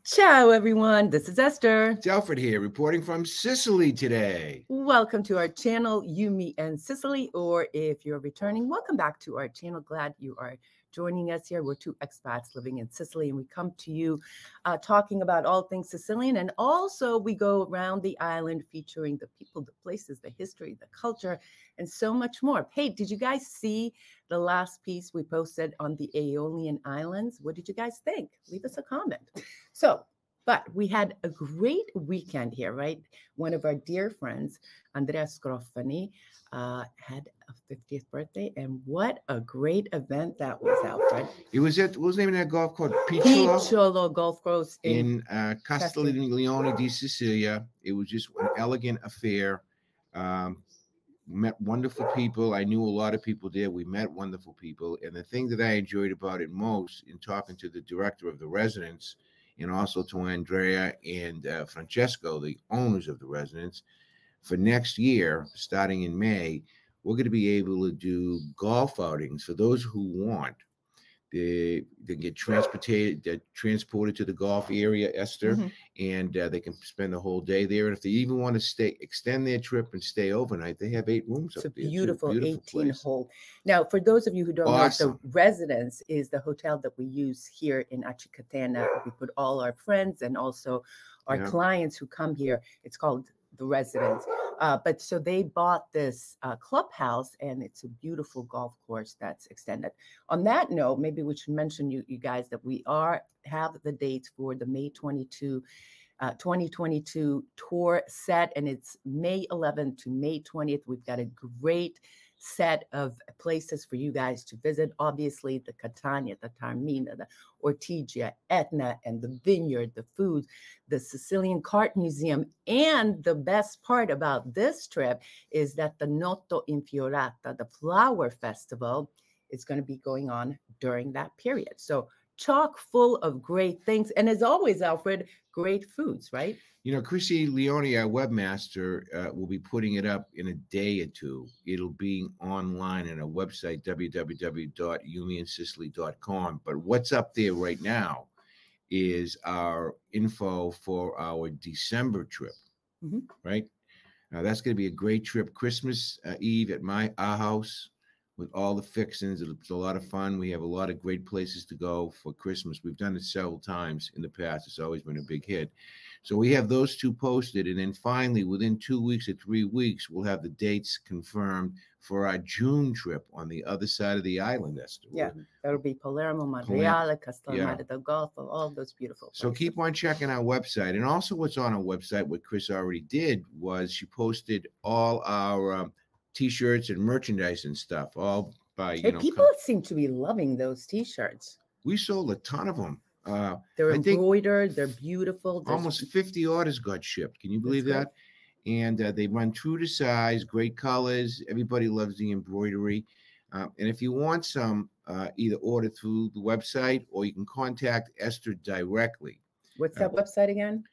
Ciao, everyone. This is Esther. It's Alfred here, reporting from Sicily today. Welcome to our channel, You, Me, and Sicily. Or if you're returning, welcome back to our channel. Glad you are joining us here. We're two expats living in Sicily, and we come to you talking about all things Sicilian. And also, we go around the island featuring the people, the places, the history, the culture, and so much more. Hey, did you guys see the last piece we posted on the Aeolian Islands? What did you guys think? Leave us a comment. But we had a great weekend here, right? One of our dear friends, Andrea Scrofani, had a 50th birthday, and what a great event that was, Alfred. It was at, what was the name of that golf course? Picciolo Golf Course in Castiglione di Sicilia. It was just an elegant affair. Met wonderful people. I knew a lot of people there. We met wonderful people. And the thing that I enjoyed about it most in talking to the director of the residence, and also to Andrea and Francesco, the owners of the residence, for next year, starting in May, we're going to be able to do golf outings for those who want. They get transported to the golf area, Esther, and they can spend the whole day there. And if they even want to extend their trip and stay overnight, they have 8 rooms up there. It's a beautiful 18-hole. Now, for those of you who don't know, the residence is the hotel that we use here in Artichokes. We put all our friends and also our clients who come here. It's called the residence. But so they bought this clubhouse, and it's a beautiful golf course that's extended. On that note, maybe we should mention you guys that we have the dates for the May 2022 tour set, and it's May 11th to May 20th. We've got a great set of places for you guys to visit. Obviously, the Catania, the Taormina, the Ortigia, Etna, and the vineyard, the food, the Sicilian Cart Museum. And the best part about this trip is that the Noto Infiorata, the flower festival, is going to be going on during that period. So chock full of great things. And as always, Alfred, great foods, right? You know, Chrissy Leone, our webmaster, will be putting it up in a day or two. It'll be online on our website, www.yumiansicily.com. But what's up there right now is our info for our December trip, right? That's going to be a great trip. Christmas Eve at our house with all the fixings. It's a lot of fun. We have a lot of great places to go for Christmas. We've done it several times in the past. It's always been a big hit. So we have those two posted. And then finally, within 2 weeks or 3 weeks, we'll have the dates confirmed for our June trip on the other side of the island, Esther. Yeah, that'll be Palermo, Monreale, Castellamare del Golfo, all those beautiful places. So keep on checking our website. And also what's on our website, what Chris already did, was she posted all our T-shirts and merchandise and stuff, all by people seem to be loving those T-shirts. We sold a ton of them. They're embroidered. They're beautiful. Almost 50 orders got shipped. Can you believe that? And they run true to size, great colors. Everybody loves the embroidery. And if you want some, either order through the website or you can contact Esther directly. What's that website again?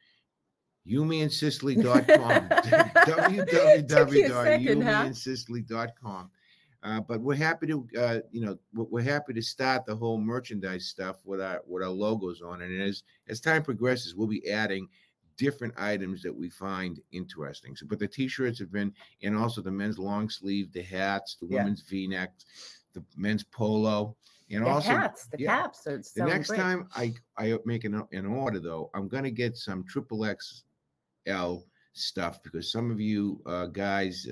yumiansicily.com. www.yumiansicily.com. But we're happy to, we're happy to start the whole merchandise stuff with our logos on it. And as time progresses, we'll be adding different items that we find interesting. So, but the T-shirts have been, and also the men's long sleeve, the hats, the women's V-necks, the men's polo. And also hats, the caps. So the next time I make an order, though, I'm going to get some XXL stuff, because some of you guys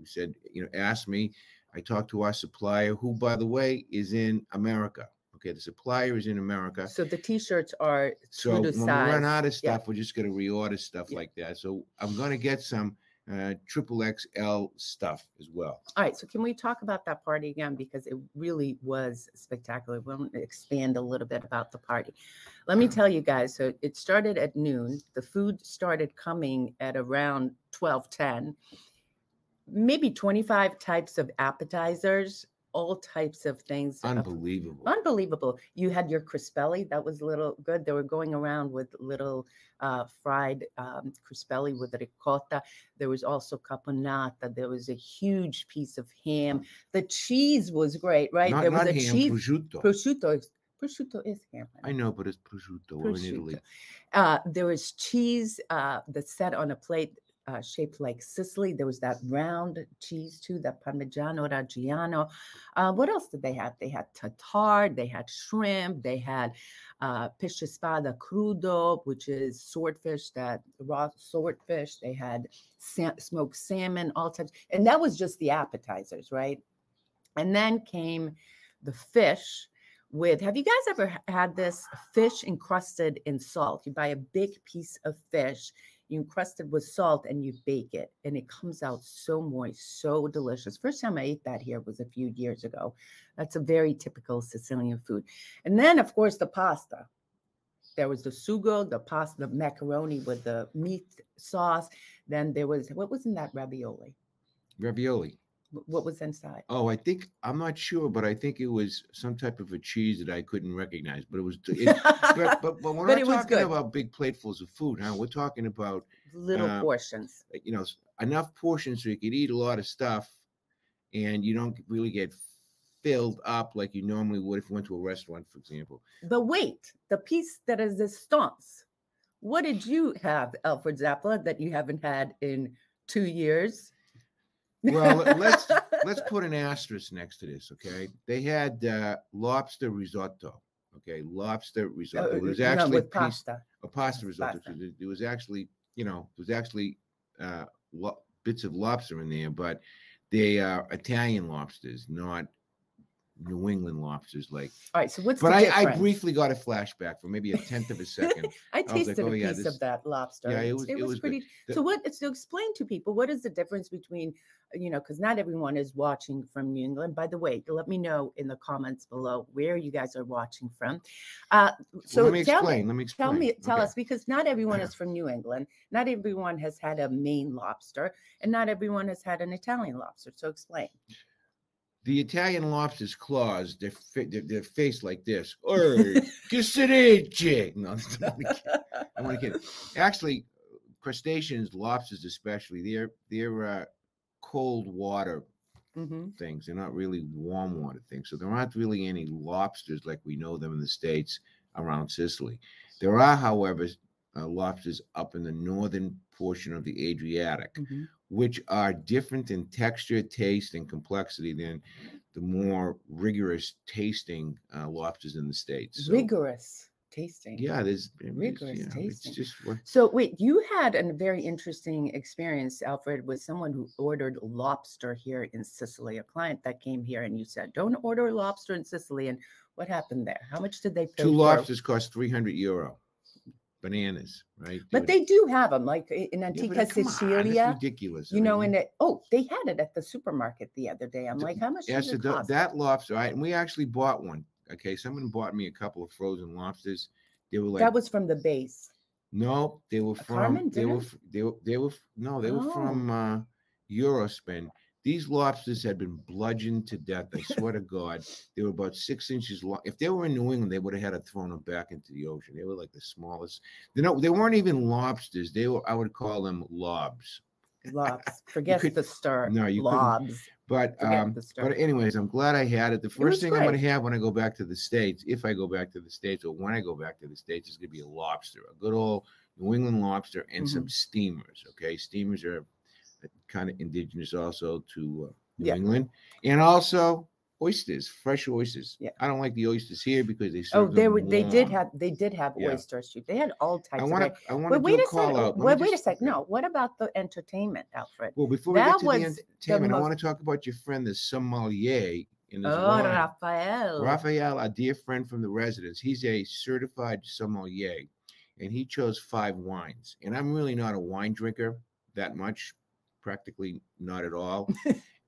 said, asked me. I talked to our supplier, who, by the way, is in America. Okay, the supplier is in America. So the T-shirts are so when we run out of stuff, we're just going to reorder stuff like that. So I'm going to get some XXL stuff as well. All right, so can we talk about that party again, because it really was spectacular. We'll expand a little bit about the party. Let me tell you guys, so it started at noon. The food started coming at around 12:10. Maybe 25 types of appetizers, all types of things. Unbelievable. You had your crispelli. That was a little good. They were going around with little fried crispelli with ricotta. There was also caponata. There was a huge piece of ham. The cheese was great, right? There was a cheese. Prosciutto. Prosciutto is ham. I know, but it's prosciutto. We're in Italy. There was cheese that's set on a plate shaped like Sicily. There was that round cheese too, that Parmigiano Reggiano. What else did they have? They had tartare, they had shrimp, they had pesce spada crudo, which is swordfish, that raw swordfish. They had smoked salmon, all types. And that was just the appetizers, right? And then came the fish with, have you guys ever had this fish encrusted in salt? You buy a big piece of fish, you encrust it with salt and you bake it, and it comes out so moist, so delicious. First time I ate that here was a few years ago. That's a very typical Sicilian food. And then, of course, the pasta. There was the sugo, the pasta, the macaroni with the meat sauce. Then there was, what was in that ravioli? Ravioli. What was inside? Oh, I'm not sure, but I think it was some type of a cheese that I couldn't recognize. But it was, but we're not talking about big platefuls of food, huh? We're talking about little portions. You know, enough portions so you could eat a lot of stuff, and you don't really get filled up like you normally would if you went to a restaurant, for example. But wait, the piece that is the stonks. What did you have, Alfred Zappala, that you haven't had in 2 years? Well, let's put an asterisk next to this, okay? They had lobster risotto, okay? Lobster risotto. It was actually with pasta. A pasta risotto. Pasta. It was actually, bits of lobster in there, but they are Italian lobsters, not New England lobsters. Like, all right. So what's but the difference? I briefly got a flashback for maybe a tenth of a second. I tasted a piece of that lobster. Yeah, it was pretty. So explain to people, what is the difference between, because not everyone is watching from New England. By the way, let me know in the comments below where you guys are watching from. So let me explain. Tell us, because not everyone is from New England. Not everyone has had a Maine lobster, and not everyone has had an Italian lobster. So explain. The Italian lobster's claws, they're faced like this. Oi, che se No, I'm only kidding. Actually, crustaceans, lobsters especially, they're cold water things. They're not really warm water things. So there aren't really any lobsters like we know them in the States around Sicily. There are, however, lobsters up in the northern portion of the Adriatic, which are different in texture, taste, and complexity than the more rigorous tasting lobsters in the States. So, rigorous tasting. Yeah, there's rigorous tasting. It's just so wait, you had a very interesting experience, Alfred, with someone who ordered lobster here in Sicily, a client that came here, and you said, don't order lobster in Sicily. And what happened there? How much did they pay? 2 lobsters cost €300. Bananas, right? But they do have them, like in Antica Sicilia. That's ridiculous. They had it at the supermarket the other day. I'm like, how much does it cost? That lobster, and we actually bought one. Okay, someone bought me a couple of frozen lobsters. They were like, that was from the base. No, they were from from Eurospin. These lobsters had been bludgeoned to death. I swear to God, they were about 6 inches long. If they were in New England, they would have had to throw them back into the ocean. They were like the smallest. They weren't even lobsters. I would call them lobs. Lobs. Forget the stir. No, you lobs. But anyways, I'm glad I had it. The first thing I'm going to have when I go back to the States, if I go back to the States, or when I go back to the States, is going to be a lobster, a good old New England lobster, and some steamers. Okay, steamers are kind of indigenous also to New England, and also oysters, fresh oysters. Yeah, I don't like the oysters here because they serve they did have oysters too. They had all types. I want to do a call out. Wait a second. No, what about the entertainment, Alfred? Well, before we get to the entertainment, I want to talk about your friend, the sommelier. Raphael, a dear friend from the residence. He's a certified sommelier, and he chose 5 wines. And I'm really not a wine drinker that much. Practically not at all.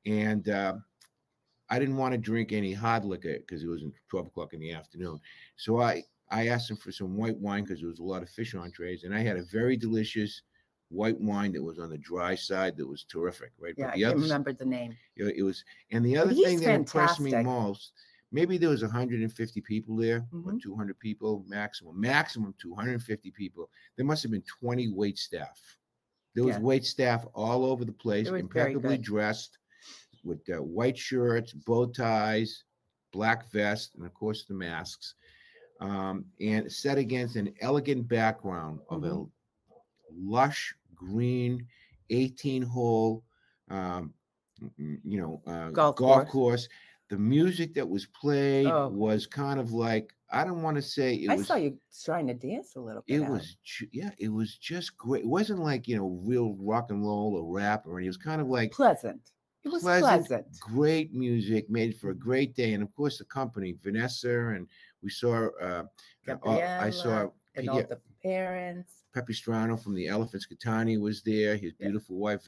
And I didn't want to drink any hard liquor because it was 12 o'clock in the afternoon. So I asked him for some white wine because there was a lot of fish entrees, and I had a very delicious white wine that was on the dry side that was terrific, right? Yeah, I can't remember the name. It was, and the other thing that impressed me most, maybe there was 150 people there, or 200 people maximum 250 people. There must have been 20 wait staff. There was wait staff all over the place, impeccably dressed with white shirts, bow ties, black vests, and of course the masks. and set against an elegant background of a lush green 18-hole, golf course. The music that was played was kind of like, I don't want to say it was. I saw you trying to dance a little bit. It was, it was just great. It wasn't like, real rock and roll or rap or anything. It was kind of like pleasant. It was pleasant. Great music made for a great day. And of course, the company, Vanessa, and we saw, I saw and all the parents. Pepistrano from the Elephants Catani was there. His beautiful wife,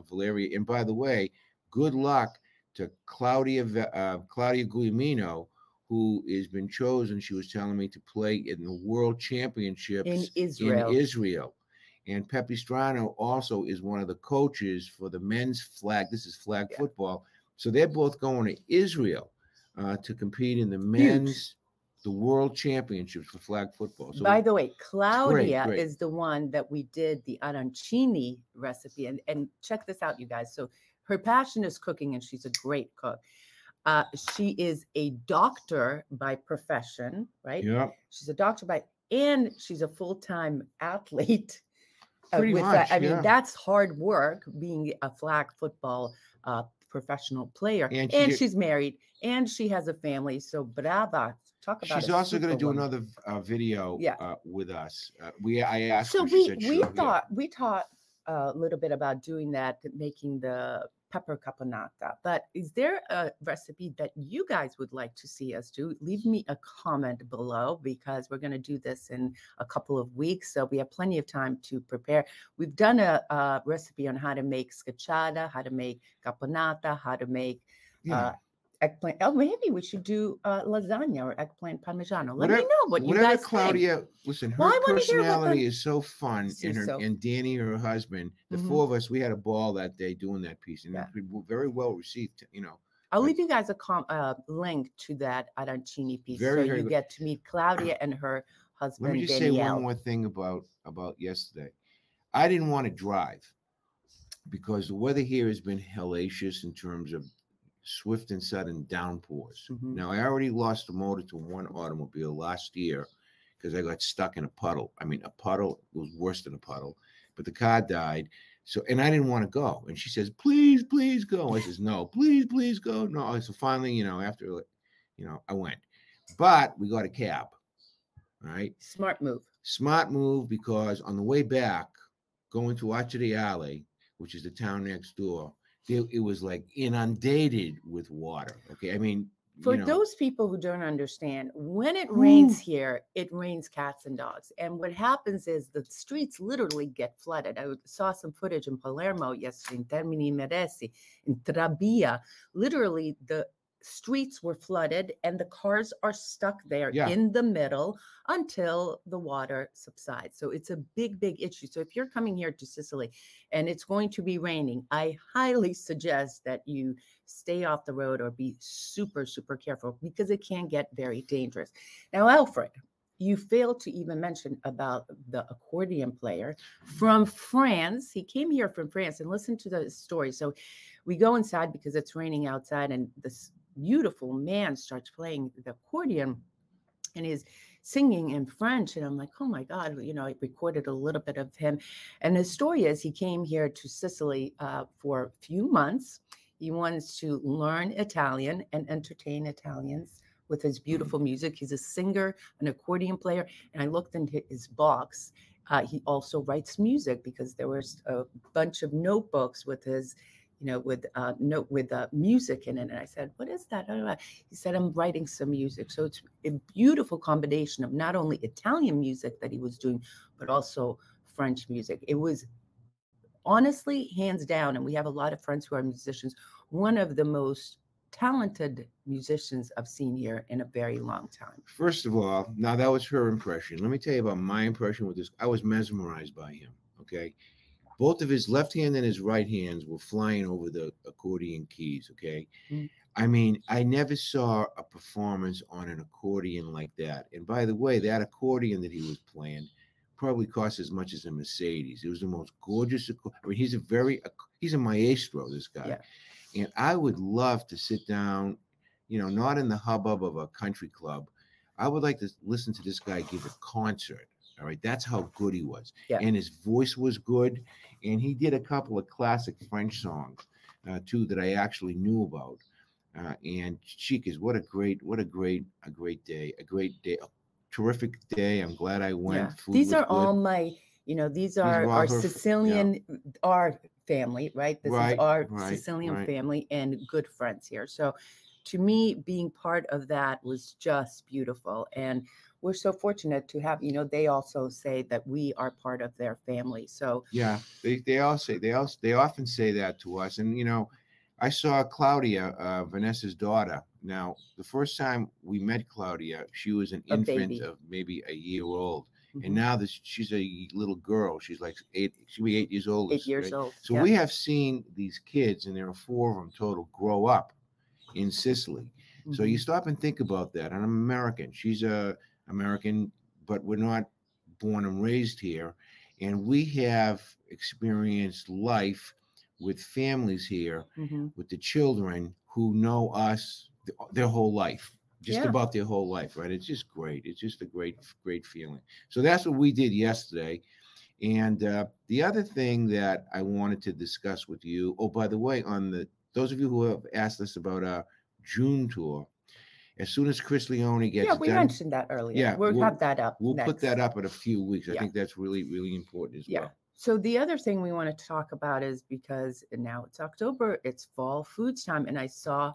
Valeria. And by the way, good luck to Claudia Guglielmino, who has been chosen, she was telling me, to play in the World Championships in Israel. And Pepistrano also is one of the coaches for the men's flag. This is flag football. So they're both going to Israel to compete in the men's, the World Championships for flag football. So by the way, Claudia is the one that we did the arancini recipe. And check this out, you guys. So her passion is cooking, and she's a great cook. She is a doctor by profession, right? Yeah. She's a doctor and she's a full-time athlete. Pretty much, I mean, that's hard work, being a flag football professional player. And she's married, and she has a family. So brava. Talk about. She's also going to do another video with us. I asked her. So we thought a little bit about doing that, making the pepper caponata. But is there a recipe that you guys would like to see us do? Leave me a comment below, because we're going to do this in a couple of weeks. So we have plenty of time to prepare. We've done a recipe on how to make scacciata, how to make caponata, how to make eggplant. Oh, maybe we should do lasagna or eggplant parmigiano. Let me know what you guys Claudia, think. listen, her personality is so fun, and Danny, her husband, the four of us, we had a ball that day doing that piece, and it was very well received. I'll leave you guys a link to that arancini piece, so you get to meet Claudia and her husband. Let me just say one more thing about yesterday. I didn't want to drive because the weather here has been hellacious in terms of swift and sudden downpours. Now, I already lost the motor to one automobile last year because I got stuck in a puddle. I mean, a puddle was worse than a puddle, but the car died. So, and I didn't want to go. And she says, please, please go. I says, no, please, please go. No. So finally, after, I went. But we got a cab. All right. Smart move, because on the way back, going to Artichokes, which is the town next door, it was like inundated with water. Okay. I mean, for those people who don't understand, when it rains here, it rains cats and dogs. And what happens is the streets literally get flooded. I saw some footage in Palermo yesterday, in Termini Imeresi, in Trabia. Literally, the streets were flooded and the cars are stuck there in the middle until the water subsides. So it's a big, big issue. So if you're coming here to Sicily and it's going to be raining, I highly suggest that you stay off the road or be super, super careful, because it can get very dangerous. Now, Alfred, you failed to even mention about the accordion player from France. He came here from France, and listen to the story. So we go inside because it's raining outside, and this beautiful man starts playing the accordion and is singing in French. And I'm like, oh my God, I recorded a little bit of him. And his story is he came here to Sicily for a few months. He wants to learn Italian and entertain Italians with his beautiful music. He's a singer, an accordion player. And I looked into his box. He also writes music, because there was a bunch of notebooks with his with music in it. And I said, what is that? He said, I'm writing some music. So it's a beautiful combination of not only Italian music that he was doing, but also French music. It was honestly, hands down, and we have a lot of friends who are musicians, one of the most talented musicians I've seen here in a very long time. First of all, now that was her impression. Let me tell you about my impression with this. I was mesmerized by him, okay? Both of his left hand and his right hands were flying over the accordion keys, okay? I mean, I never saw a performance on an accordion like that. And by the way, that accordion that he was playing probably cost as much as a Mercedes. It was the most gorgeous. I mean, he's a maestro, this guy. Yeah. And I would love to sit down, not in the hubbub of a country club, I would like to listen to this guy give a concert. All right, that's how good he was, Yeah. and his voice was good, and he did a couple of classic French songs too that I actually knew about. And Chicas, what a great day, a terrific day. I'm glad I went. Yeah. Food These was are good. all my, these are are all our her Sicilian, our family, right? This is our Sicilian family and good friends here. So to me, being part of that was just beautiful. And we're so fortunate to have, they also say that we are part of their family. So yeah, they often say that to us. And I saw Claudia, Vanessa's daughter. Now, the first time we met Claudia, she was an infant baby. of maybe a year old. Mhm. And now she's a little girl. She's like 8. She'll be 8 years old. 8 years old. So we have seen these kids, and there are 4 of them total, grow up in Sicily. Mm-hmm. So you stop and think about that. And I'm American. She's a American, but we're not born and raised here. And we have experienced life with families here, Mm-hmm. with the children who know us their whole life, just about their whole life, right? It's just great. It's just a great feeling. So that's what we did yesterday. And the other thing that I wanted to discuss with you, oh, by the way, those of you who have asked us about our June tour, as soon as Chris Leone gets done. Yeah, we mentioned that earlier. Yeah, we'll have that up. We'll next. put that up in a few weeks. I think that's really, really important as well. So the other thing we want to talk about is because now it's October, it's fall foods time, and I saw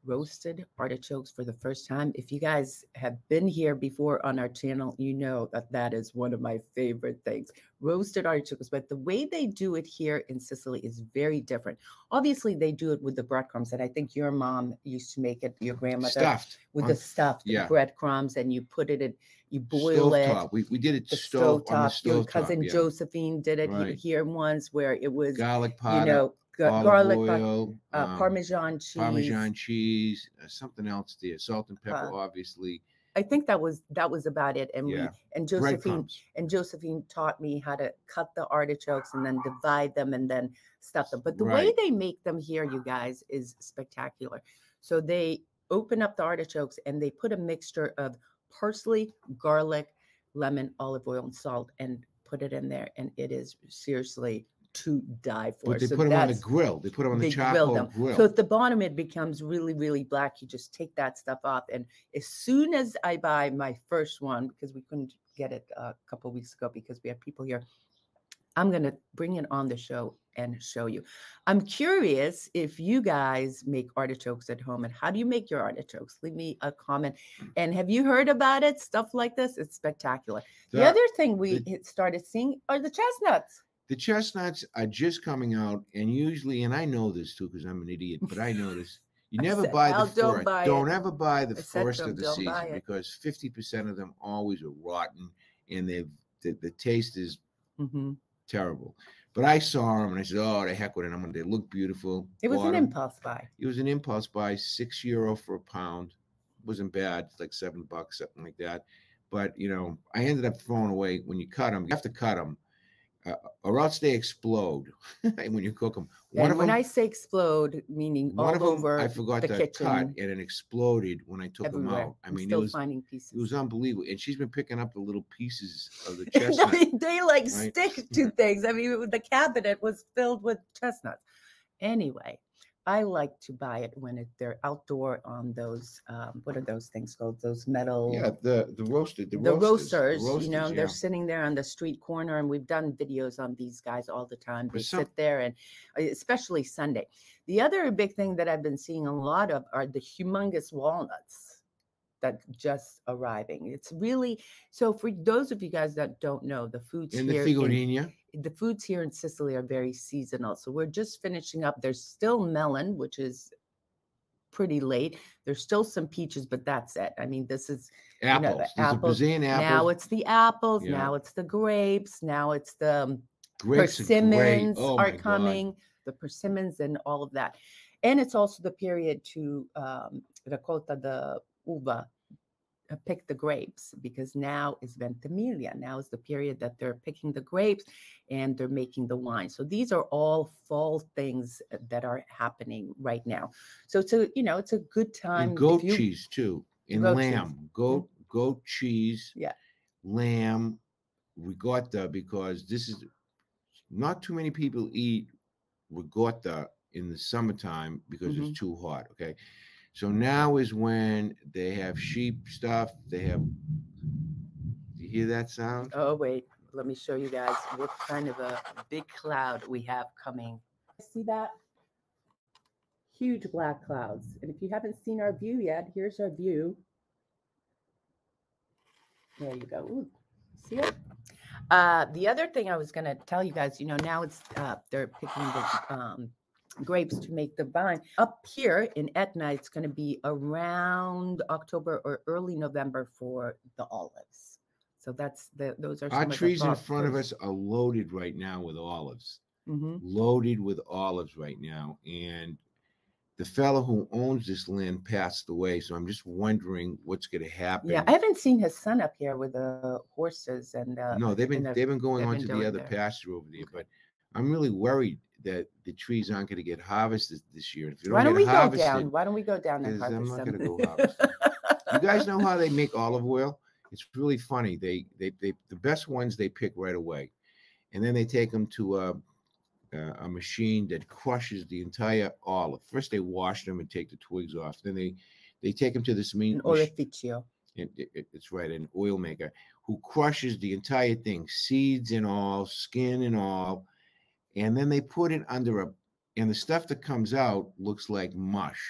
roasted artichokes for the first time. If you guys have been here before on our channel, you know that is one of my favorite things, roasted artichokes. But the way they do it here in Sicily is very different. Obviously, they do it with the breadcrumbs, and I think your mom used to make it, your grandmother, stuffed with the stuffed breadcrumbs, and you put it in, you boil stovetop. it. We did it the stove on the stovetop. Your stovetop. cousin Josephine did it here once, where it was garlic powder, garlic, oil, Parmesan cheese, something else there, salt and pepper, obviously. I think that was about it. And Josephine taught me how to cut the artichokes and then divide them and then stuff them. But the way they make them here, you guys, is spectacular. So they open up the artichokes and they put a mixture of parsley, garlic, lemon, olive oil, and salt, and put it in there. And it is seriously to die for. But they put them on the grill. They put them on the charcoal grill. So at the bottom, it becomes really, really black. You just take that stuff off. And as soon as I buy my first one, because we couldn't get it a couple of weeks ago because we have people here, I'm going to bring it on the show and show you. I'm curious if you guys make artichokes at home, and how do you make your artichokes? Leave me a comment. And have you heard about it? Stuff like this? It's spectacular. The other thing we started seeing are the chestnuts. The chestnuts are just coming out, and usually, and I know this too because I'm an idiot, but I know this. You never buy the first. Don't ever buy the first of the season because 50% of them always are rotten, and the taste is terrible. But I saw them and I said, "Oh, the heck with it! They look beautiful." It was an impulse buy. It was an impulse buy. €6 for a pound. Wasn't bad. It's like $7, something like that. But I ended up throwing away. When you cut them, you have to cut them. Or else they explode when you cook them. When I say explode, meaning all over I forgot to cut, and it exploded when I took them out. I mean, finding pieces. It was unbelievable. And she's been picking up the little pieces of the chestnut. they stick to things. I mean, the cabinet was filled with chestnuts. Anyway, I like to buy it when they're outdoor on those, what are those things called? Those metal. Yeah, the roasters. They're sitting there on the street corner, and we've done videos on these guys all the time. They sit there, and especially Sunday. The other big thing that I've been seeing a lot of are the humongous walnuts that just arriving. It's really, so for those of you guys that don't know, the foods here the foods here in Sicily are very seasonal. So we're just finishing up. There's still melon, which is pretty late. There's still some peaches, but that's it. I mean, this is apples. Apples. Now it's the apples. Yeah. Now it's the grapes. Now it's the persimmons are coming. The persimmons and all of that. And it's also the period to raccolta the uva, pick the grapes, because now is Ventimiglia. Now is the period that they're picking the grapes and they're making the wine. So these are all fall things that are happening right now. So it's a good time. And goat cheese too. And Goat lamb, cheese. goat cheese, Yeah. lamb, ricotta, because this is not too many people eat ricotta in the summertime because it's too hot. Okay. So now is when they have sheep stuff. They have, do you hear that sound? Oh, wait. Let me show you guys what kind of a big cloud we have coming. See that? Huge black clouds. And if you haven't seen our view yet, here's our view. There you go. Ooh, see it? The other thing I was going to tell you guys, now it's they're picking the grapes to make the vine. Up here in Etna, it's going to be around October or early November for the olives. So those are some Our of the trees in thought front of first. us are loaded right now with olives. Loaded with olives right now. And the fellow who owns this land passed away, so I'm just wondering what's going to happen. Yeah, I haven't seen his son up here with the horses and no, they've been going on to the other there. pasture over there. Okay. But I'm really worried that the trees aren't going to get harvested this year. If you Why don't we go down? Why don't we go down and harvest I'm not them? going to go harvest them. You guys know how they make olive oil? It's really funny. They the best ones they pick right away, and then they take them to a machine that crushes the entire olive. First, they wash them and take the twigs off. Then they take them to this machine. An oleificio. It's right, an oil maker who crushes the entire thing, seeds and all, skin and all, and then they put it under and the stuff that comes out looks like mush,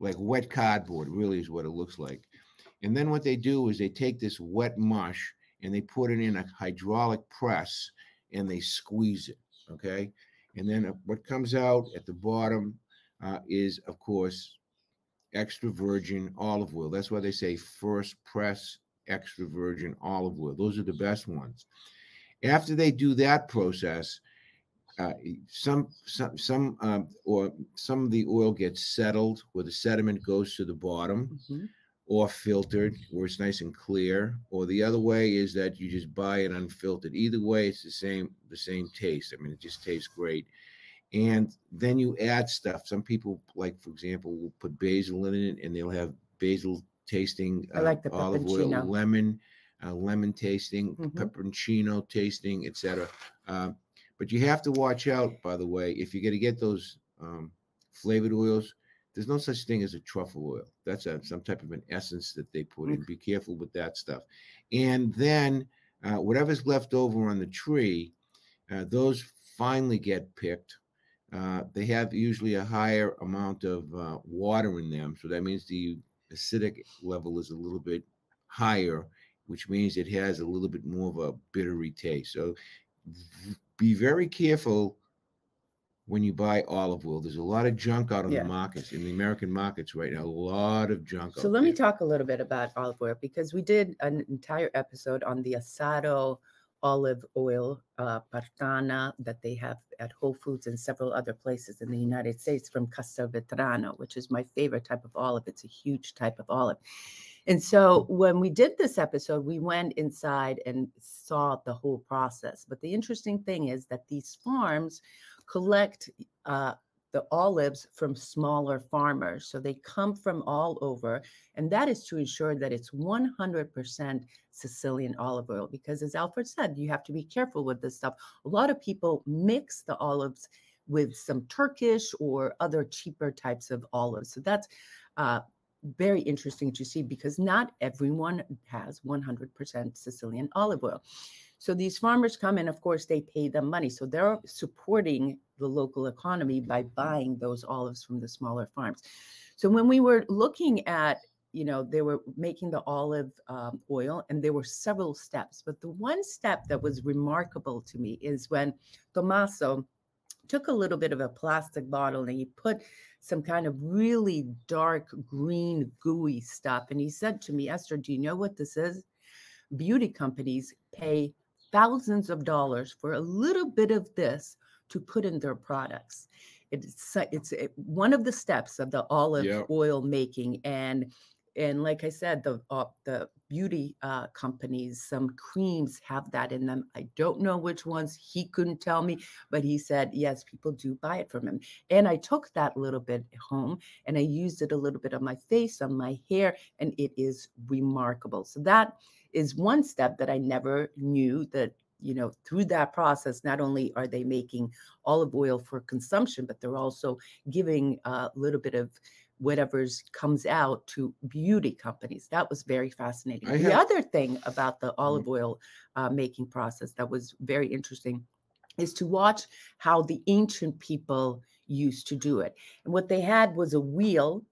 like wet cardboard, really is what it looks like. And then what they do is they take this wet mush and they put it in a hydraulic press and they squeeze it, okay? And then what comes out at the bottom is, of course, extra virgin olive oil. That's why they say first press extra virgin olive oil. Those are the best ones. After they do that process, some of the oil gets settled where the sediment goes to the bottom, or filtered where it's nice and clear, or the other way is that you just buy it unfiltered. Either way, it's the same taste. I mean, it just tastes great. And then you add stuff. Some people, like, for example, will put basil in it, and they'll have basil tasting I like the olive oil, pepperoncino. lemon tasting, pepperoncino tasting, etc. But you have to watch out, by the way, if you're going to get those flavored oils. There's no such thing as a truffle oil. That's some type of an essence that they put in. Be careful with that stuff. And then whatever's left over on the tree, those finally get picked. They have usually a higher amount of water in them. So that means the acidic level is a little bit higher, which means it has a little bit more of a bittery taste. So be very careful when you buy olive oil. There's a lot of junk out on the markets, in the American markets right now, a lot of junk out there. So let me talk a little bit about olive oil, because we did an entire episode on the Asado olive oil, Partana, that they have at Whole Foods and several other places in the United States from Castelvetrano, which is my favorite type of olive. It's a huge type of olive. And so when we did this episode, we went inside and saw the whole process. But the interesting thing is that these farms collect the olives from smaller farmers. So they come from all over. And that is to ensure that it's 100% Sicilian olive oil. Because as Alfred said, you have to be careful with this stuff. A lot of people mix the olives with some Turkish or other cheaper types of olives. So that's very interesting to see, because not everyone has 100% Sicilian olive oil. So these farmers come and, of course, they pay them money. So they're supporting the local economy by buying those olives from the smaller farms. So when we were looking at, they were making the olive oil, and there were several steps. But the one step that was remarkable to me is when Tommaso took a little bit of a plastic bottle and he put some kind of really dark green gooey stuff. And he said to me, "Esther, do you know what this is? Beauty companies pay thousands of dollars for a little bit of this to put in their products." It's one of the steps of the olive oil making. And And like I said, the beauty companies, some creams have that in them. I don't know which ones. He couldn't tell me, but he said, yes, people do buy it from him. And I took that little bit home and I used it a little bit on my face, on my hair, and it is remarkable. So that is one step that I never knew, that through that process, not only are they making olive oil for consumption, but they're also giving a little bit of whatever's comes out to beauty companies. That was very fascinating. The other thing about the olive oil making process that was very interesting is to watch how the ancient people used to do it. And what they had was a wheel,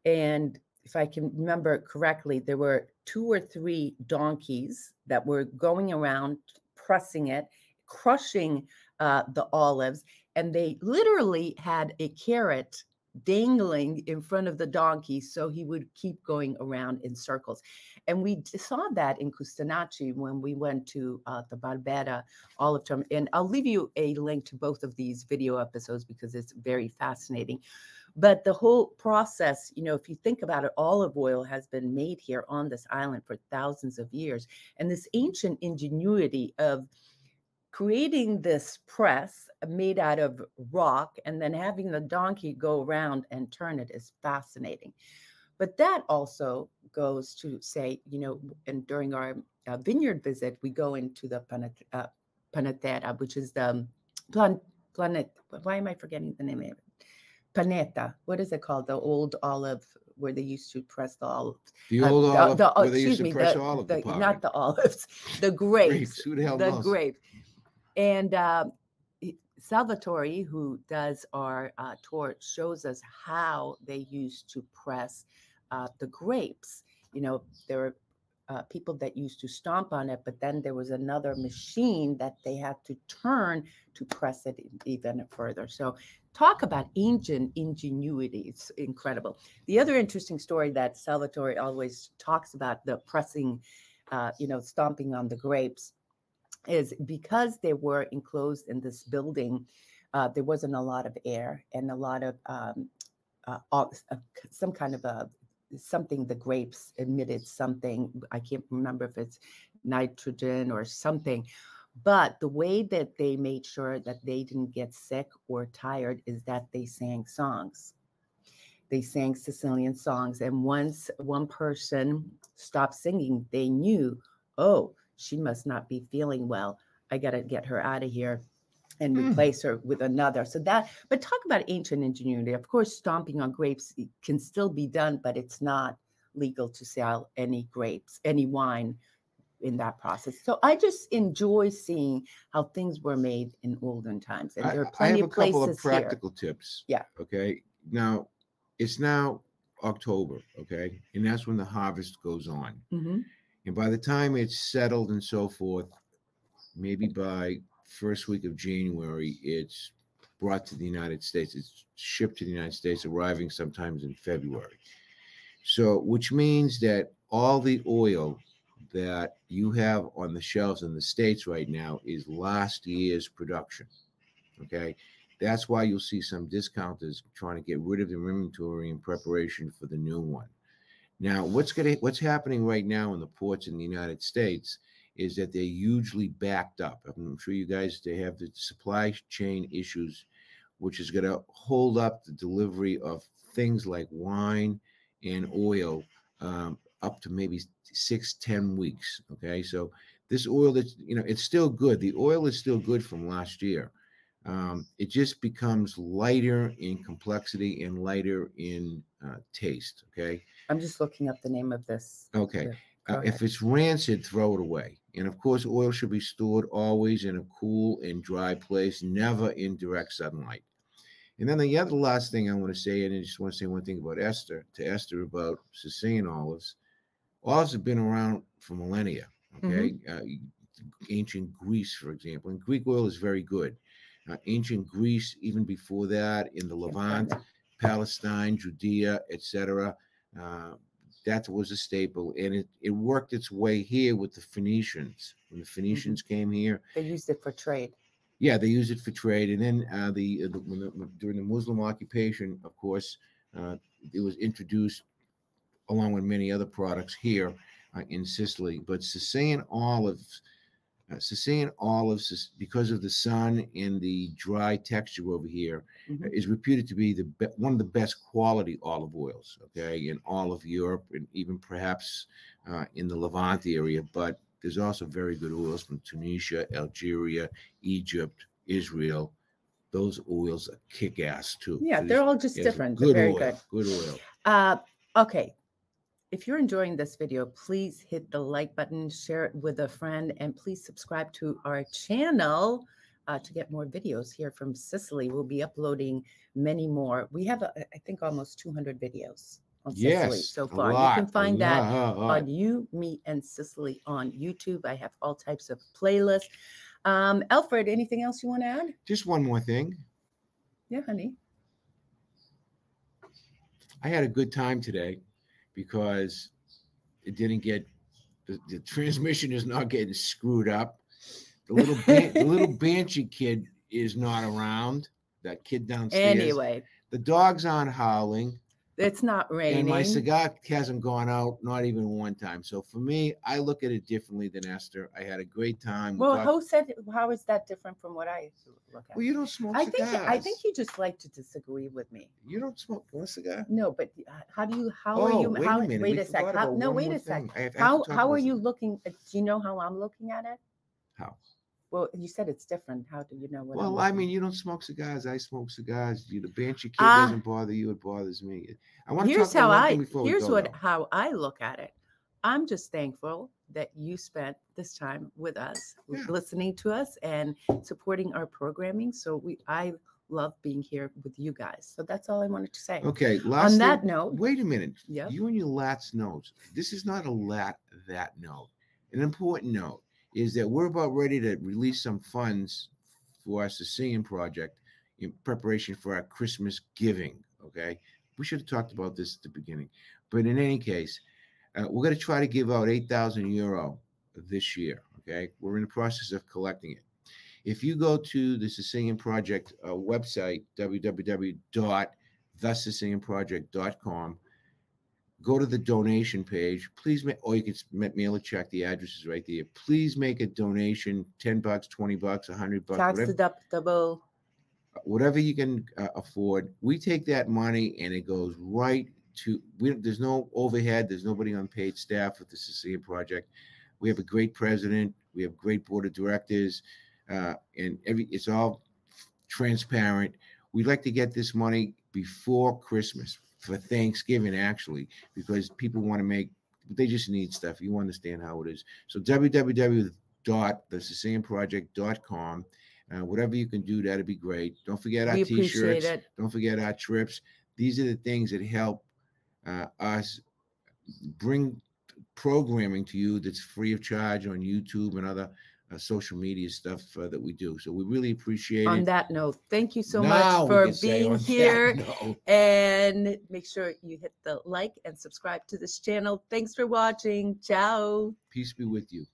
and if I can remember correctly, there were 2 or 3 donkeys that were going around pressing it, crushing the olives, and they literally had a carrot dangling in front of the donkey so he would keep going around in circles. And we saw that in Custonaci when we went to the Barbera olive farm. And I'll leave you a link to both of these video episodes because it's very fascinating. But the whole process, if you think about it, olive oil has been made here on this island for thousands of years. And this ancient ingenuity of creating this press made out of rock and then having the donkey go around and turn it is fascinating. But that also goes to say, and during our vineyard visit, we go into the panetera, which is the planet. Why am I forgetting the name of it? Panetta. What is it called? The old olive where they used to press the olives. The old olive where they used to press olive. Not the olives, the grapes. Who the hell the knows? Grapes. And Salvatore, who does our tour, shows us how they used to press the grapes. There were people that used to stomp on it, but then there was another machine that they had to turn to press it even further. So talk about ancient ingenuity. It's incredible. The other interesting story that Salvatore always talks about, the pressing, stomping on the grapes, is because they were enclosed in this building, there wasn't a lot of air and a lot of some kind of something, the grapes emitted something. I can't remember if it's nitrogen or something. But the way that they made sure that they didn't get sick or tired is that they sang songs. They sang Sicilian songs. And once one person stopped singing, they knew, oh, she must not be feeling well. I got to get her out of here and replace her with another. So that, but talk about ancient ingenuity. Of course, stomping on grapes can still be done, but it's not legal to sell any grapes, any wine in that process. So I just enjoy seeing how things were made in olden times. And there are plenty of places here. I have a couple of practical tips. Yeah. Okay. Now, it's now October, okay? And that's when the harvest goes on. Mm-hmm. And by the time it's settled and so forth, maybe by first week of January, it's brought to the United States. It's shipped to the United States, arriving sometimes in February. So, which means that all the oil that you have on the shelves in the States right now is last year's production. Okay. That's why you'll see some discounters trying to get rid of their inventory in preparation for the new one. Now, what's happening right now in the ports in the United States is that they're hugely backed up. I'm sure you guys, they have the supply chain issues, which is going to hold up the delivery of things like wine and oil up to maybe 6-10 weeks. Okay, so this oil that's, it's still good. The oil is still good from last year. It just becomes lighter in complexity and lighter in taste. Okay. I'm just looking up the name of this. Okay. If it's rancid, throw it away. And of course, oil should be stored always in a cool and dry place, never in direct sunlight. And then the other last thing I want to say, and I just want to say one thing about Esther about Sicilian olives. Olives have been around for millennia. Okay. Ancient Greece, for example, and Greek oil is very good. Ancient Greece, even before that, in the Levant, Palestine, Judea, etc., that was a staple, and it worked its way here with the Phoenicians. When the Phoenicians came here, they used it for trade. Yeah, they used it for trade, and then during the Muslim occupation, of course, it was introduced along with many other products here in Sicily. But Sicilian olives, because of the sun and the dry texture over here, is reputed to be one of the best quality olive oils, okay, in all of Europe and even perhaps in the Levant area. But there's also very good oils from Tunisia, Algeria, Egypt, Israel. Those oils are kick-ass too. Yeah, So they're all just different. Good They're very oil, good oil. Okay. If you're enjoying this video, please hit the like button, share it with a friend, and please subscribe to our channel to get more videos here from Sicily. We'll be uploading many more. We have, I think, almost 200 videos on Sicily so far. You can find that on You, Me, and Sicily on YouTube. I have all types of playlists. Alfred, anything else you want to add? Just one more thing. Yeah, honey. I had a good time today because it didn't get, the transmission is not getting screwed up. The little Banshee kid is not around. That kid downstairs. Anyway, the dogs aren't howling. It's not raining. And my cigar hasn't gone out, not even one time. So for me, I look at it differently than Esther. I had a great time. Well, how is that different from what I look at? Well, you don't smoke cigars. I think you just like to disagree with me. You don't smoke a cigar? No, but how are you? Wait a sec. Wait a sec. How are you looking? Do you know how I'm looking at it? How? Well, you said it's different. How do you know what? Well, I mean, you don't smoke cigars. I smoke cigars. The Banshee kid doesn't bother you. It bothers me. I want to talk about how I look at it. I'm just thankful that you spent this time with us, listening to us and supporting our programming. So I love being here with you guys. So that's all I wanted to say. Okay. On that note, wait a minute. Yep. You and your lats notes. This is not a that note. An important note is that we're about ready to release some funds for our Sicilian project in preparation for our Christmas giving. Okay. We should have talked about this at the beginning. But in any case, we're going to try to give out 8,000 euro this year. Okay. We're in the process of collecting it. If you go to the Sicilian Project website, www.thesicilianproject.com, go to the donation page, please, or you can mail a check. The address is right there. Please make a donation, $10, $20, $100, tax deductible, whatever you can afford. We take that money and it goes right to. There's no overhead. There's nobody on paid staff with the Sicilian Project. We have a great president. We have a great board of directors, and it's all transparent. We'd like to get this money before Christmas. For Thanksgiving, actually, because people want to they just need stuff. You understand how it is. So www.thesicilianproject.com. Whatever you can do, that'd be great. Don't forget our T-shirts. Don't forget our trips. These are the things that help us bring programming to you that's free of charge on YouTube and other social media stuff that we do. So we really appreciate it. On that note, thank you so much for being here. And make sure you hit the like and subscribe to this channel. Thanks for watching. Ciao. Peace be with you.